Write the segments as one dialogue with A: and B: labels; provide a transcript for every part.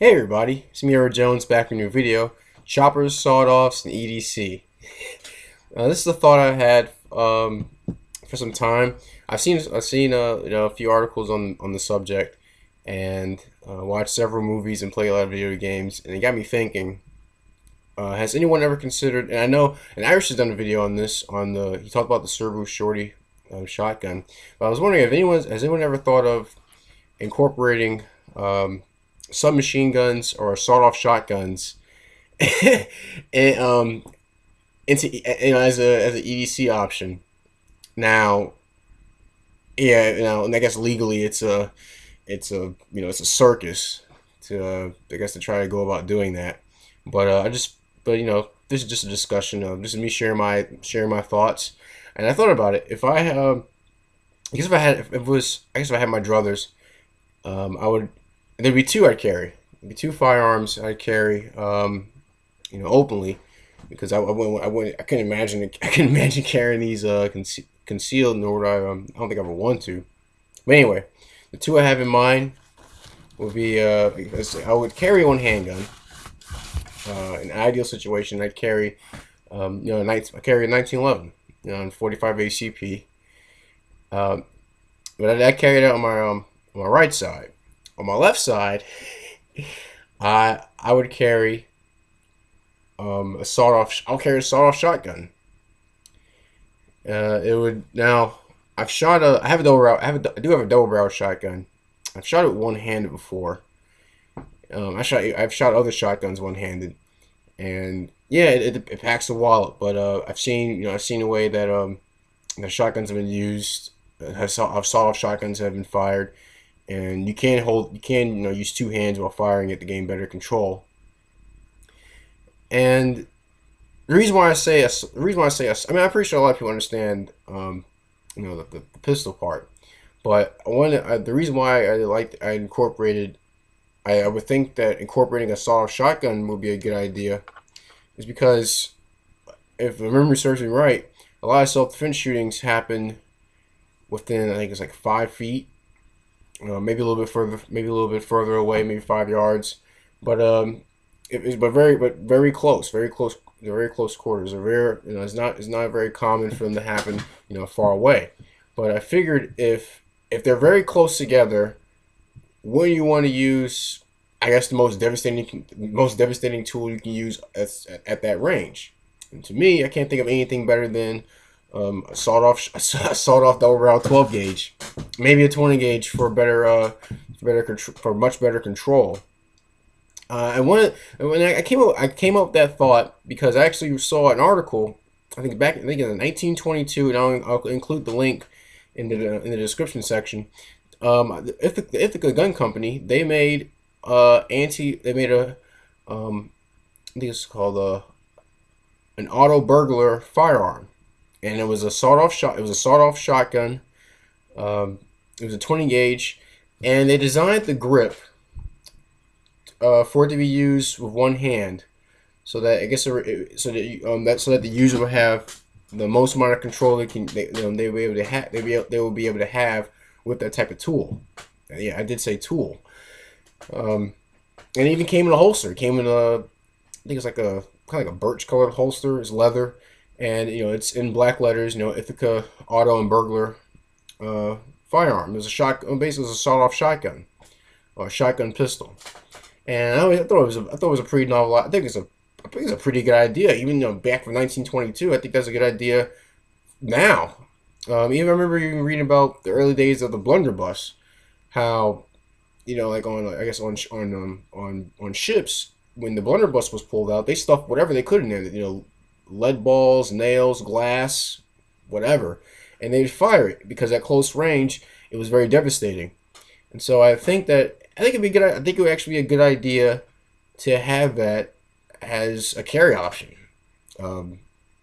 A: Hey everybody, it's me, Jones, back with a new video. Choppers, sawed-offs, and EDC. This is a thought I had for some time. I've seen a few articles on the subject, and watched several movies and played a lot of video games, and it got me thinking. Has anyone ever considered? And I know, and Irish has done a video on this. He talked about the Servo Shorty shotgun, but I was wondering if anyone has anyone ever thought of incorporating submachine guns or sawed-off shotguns and, into as an EDC option. Now, yeah, and I guess legally it's a circus to I guess to try to go about doing that. But this is just a discussion of this is me sharing my thoughts, and I thought about it. If I I guess if I had if it was I guess if I had my druthers, I would there'd be two I'd carry. There'd be two firearms I'd carry, openly, because I couldn't imagine I couldn't imagine carrying these concealed, nor would I don't think I would want to. But anyway, the two I have in mind would be I would carry one handgun. In an ideal situation, I'd carry I carry a 1911, and 45 ACP. Um, but I'd carry that on my right side. On my left side, I would carry a sawed off. I'll carry a sawed off shotgun. It would now. I've shot a. I have a double barrel. I do have a double barrel shotgun. I've shot it one handed before. I've shot other shotguns one handed, and yeah, it packs a wallet. But I've seen a way that the shotguns have been used. Sawed off shotguns have been fired, and you can use two hands while firing it to gain better control. And the reason why I say us, I mean, I'm pretty sure a lot of people understand, the pistol part. But the reason why I incorporated, I would think that incorporating a sawed-off shotgun would be a good idea, is because if the memory serves me right, a lot of self-defense shootings happen within, I think it's like 5 feet, maybe a little bit further, maybe a little bit further away, maybe 5 yards, but very close, very close quarters. Are very, it's not very common for them to happen, far away. But I figured if they're very close together, when you want to use, I guess, the most devastating tool you can use at that range. And to me, I can't think of anything better than a sawed off double barrel 12 gauge, maybe a 20 gauge for for much better control. When I came up with that thought because I actually saw an article. I think in 1922, and I'll include the link in the description section. The Ithaca Gun Company, they made a I think it's called an auto burglar firearm, and it was a sawed off shotgun. It was a 20 gauge, and they designed the grip for it to be used with one hand, so that I guess so that the user will have the most amount of control they will be able to have they will be able to have with that type of tool. Yeah, I did say tool. And it even came in a holster. It came in I think it's like a kind of like a birch colored holster. It's leather, and it's in black letters. Ithaca Auto and Burglar firearm. It was a basically it was a sawed off shotgun or a shotgun pistol. And I thought it was a pretty novel. I think it's a pretty good idea. Even back from 1922, I think that's a good idea now. Even I remember even reading about the early days of the blunderbuss, how like on I guess on ships, when the blunderbuss was pulled out, they stuffed whatever they could in there. Lead balls, nails, glass, whatever, and they'd fire it because at close range it was very devastating. And so I think it'd be good. I think it would actually be a good idea to have that as a carry option. You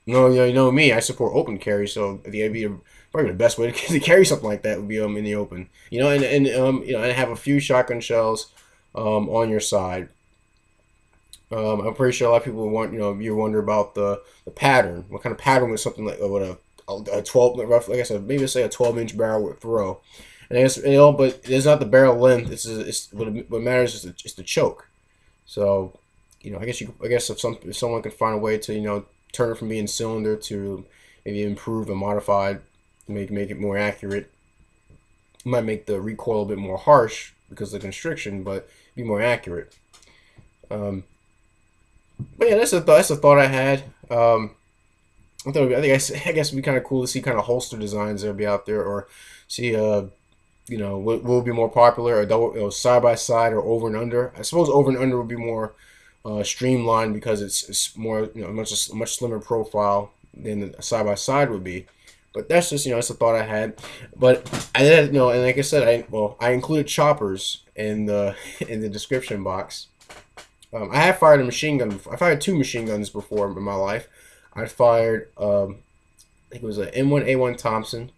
A: know me. I support open carry, so the idea probably the best way to carry something like that would be in the open. And have a few shotgun shells on your side. I'm pretty sure a lot of people you wonder about the pattern. What kind of pattern would something like what a 12 roughly, like I said, maybe say a 12-inch barrel would throw. And I guess, but it's not the barrel length. What matters is the choke. So, I guess if someone could find a way to turn it from being cylinder to maybe improve and modify, make it more accurate, it might make the recoil a bit more harsh because of the constriction, but be more accurate. Um, but yeah, that's a thought I had. I guess it'd be kind of cool to see kind of holster designs that'll be out there, or see what will be more popular, a double, side by side or over and under. I suppose over and under would be more streamlined because it's more much slimmer profile than the side by side would be. But that's just it's a thought I had. But I did and like I said, I included choppers in the in the description box. I have fired a machine gun. I fired two machine guns before in my life. I fired I think it was an M1A1 Thompson.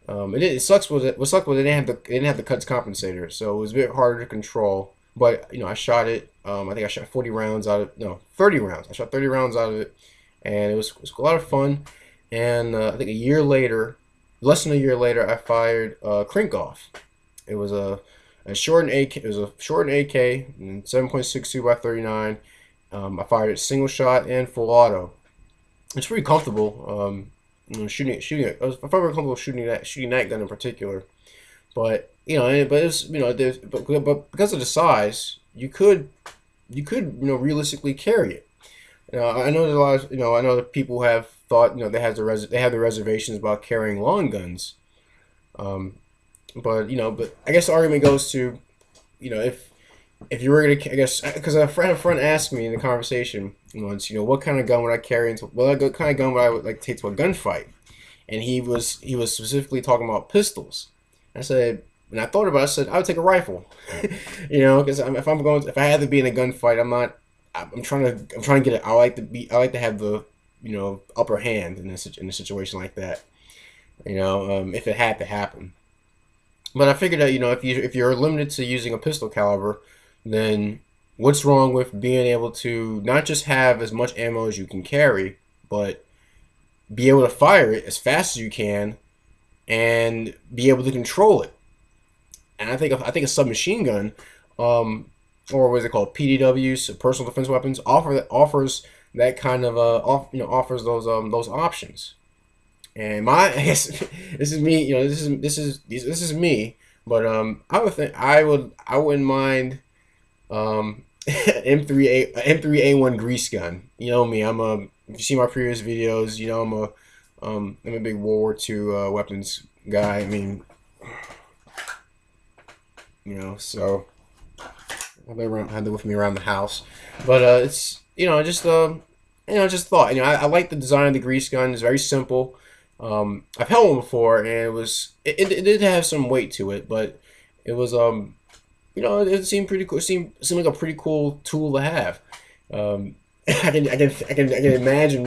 A: It sucks was it what sucked was it didn't have the cuts compensator, so it was a bit harder to control. But I shot it. I think I shot 40 rounds out of 30 rounds. I shot 30 rounds out of it, and it was a lot of fun. And I think a year later, less than a year later, I fired Crink Off. It was a shortened AK. It was a shortened AK, 7.62 by 39. I fired it single shot and full auto. It's pretty comfortable. Shooting it. I felt very comfortable shooting that gun in particular. But but it's but because of the size, you could realistically carry it. I know there's a lot of I know that people have thought they have the reservations about carrying long guns. But I guess the argument goes to if you were gonna, I guess, because a friend asked me in the conversation once, what kind of gun would I carry into, what kind of gun would I like to take to a gunfight, and he was specifically talking about pistols. I said, and I thought about it, I said I would take a rifle, because if I had to be in a gunfight, I'm trying to get it. I like to have the upper hand in a situation like that, if it had to happen. But I figured that if you're limited to using a pistol caliber, then what's wrong with being able to not just have as much ammo as you can carry, but be able to fire it as fast as you can and be able to control it? And I think a submachine gun, or what is it called, PDWs, personal defense weapons, offers that kind of offers those options. And I guess this is me, this is me, but I wouldn't mind M3A1 grease gun. You know me, if you see my previous videos, I'm a big World War II weapons guy. I mean, so I had it with me around the house, but it's just just thought. I like the design of the grease gun. It's very simple. I've held one before, and it did have some weight to it, but it was it seemed pretty cool. It seemed like a pretty cool tool to have. I can imagine I can imagine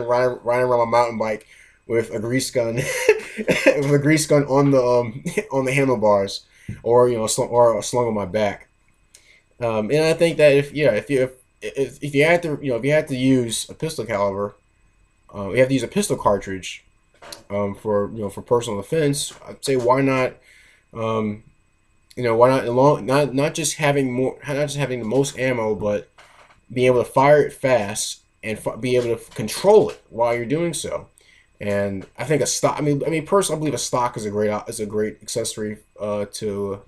A: riding around my mountain bike with a grease gun with a grease gun on the handlebars, or slung on my back. And I think that if you had to if you had to use a pistol caliber, you have to use a pistol cartridge for personal defense. I'd say why not not just having the most ammo, but being able to fire it fast and be able to control it while you're doing so. And I think a stock. I mean, personally, I believe a stock is a great accessory to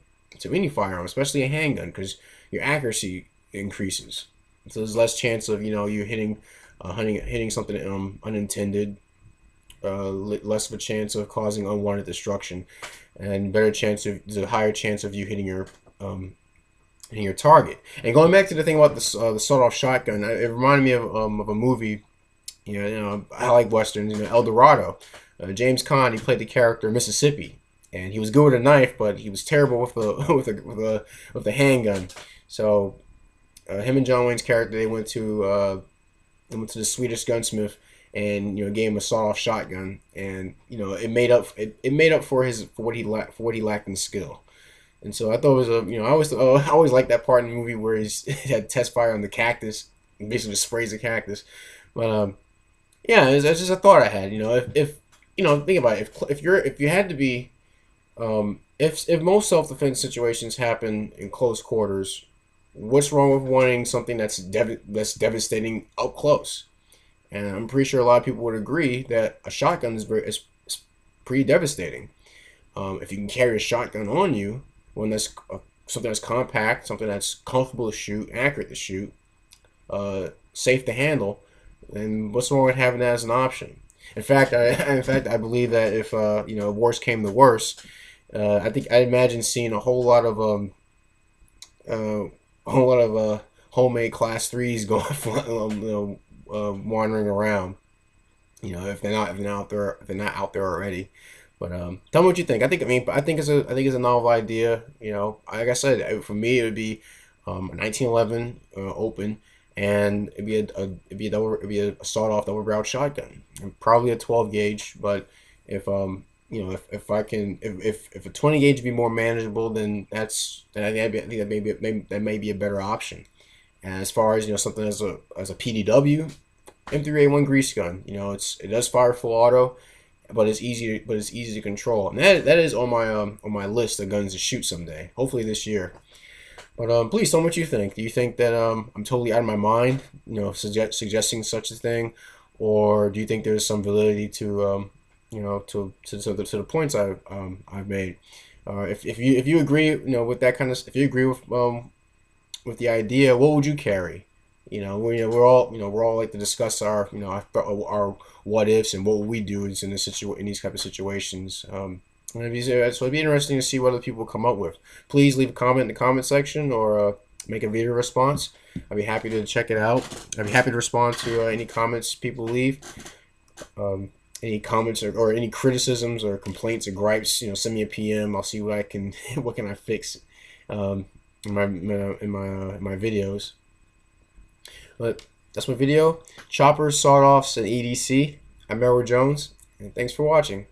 A: any firearm, especially a handgun, because your accuracy increases. So there's less chance of you hitting something unintended, less of a chance of causing unwanted destruction, and there's a higher chance of you hitting your target. And going back to the thing about the sawed-off shotgun, it reminded me of a movie. I like westerns. El Dorado. James Caan, he played the character Mississippi, and he was good with a knife, but he was terrible with the handgun. So him and John Wayne's character, they went to the Swedish gunsmith and gave him a sawed-off shotgun, and it made up for what he lacked in skill. And so I thought it was I always liked that part in the movie where he had test fire on the cactus, and basically just sprays the cactus. But yeah, it's just a thought I had. If think about it, if you had to be if most self-defense situations happen in close quarters, what's wrong with wanting something that's devastating up close? And I'm pretty sure a lot of people would agree that a shotgun is pretty devastating. If you can carry a shotgun on you, when that's something that's compact, something that's comfortable to shoot, accurate to shoot, safe to handle, then what's wrong with having that as an option? In fact, I believe that if worst came to worst, I imagine seeing a whole lot of homemade class threes going, wandering around. If they're not out there already. But tell me what you think. I think it's a novel idea. Like I said, for me it would be a 1911 open, and it'd be a sawed off double barreled shotgun, and probably a 12 gauge. But if I can if a 20 gauge would be more manageable, then I think that may be a better option. And as far as something as a PDW M3A1 grease gun, it does fire full auto, but it's easy to control, and that is on my list of guns to shoot someday, hopefully this year. But please tell me what you think. Do you think that I'm totally out of my mind, suggesting such a thing, or do you think there's some validity to the points I've made? If you agree, with that kind of, if you agree with the idea, what would you carry? We're all like to discuss our what ifs and what would we do in these type of situations. So it'd be interesting to see what other people come up with. Please leave a comment in the comment section, or make a video response. I'd be happy to check it out. I'd be happy to respond to any comments people leave. Any comments or any criticisms or complaints or gripes, send me a PM. I'll see what I can what can I fix in my videos. But that's my video. Choppers, sawed-offs, and EDC. I'm Edward Jones, and thanks for watching.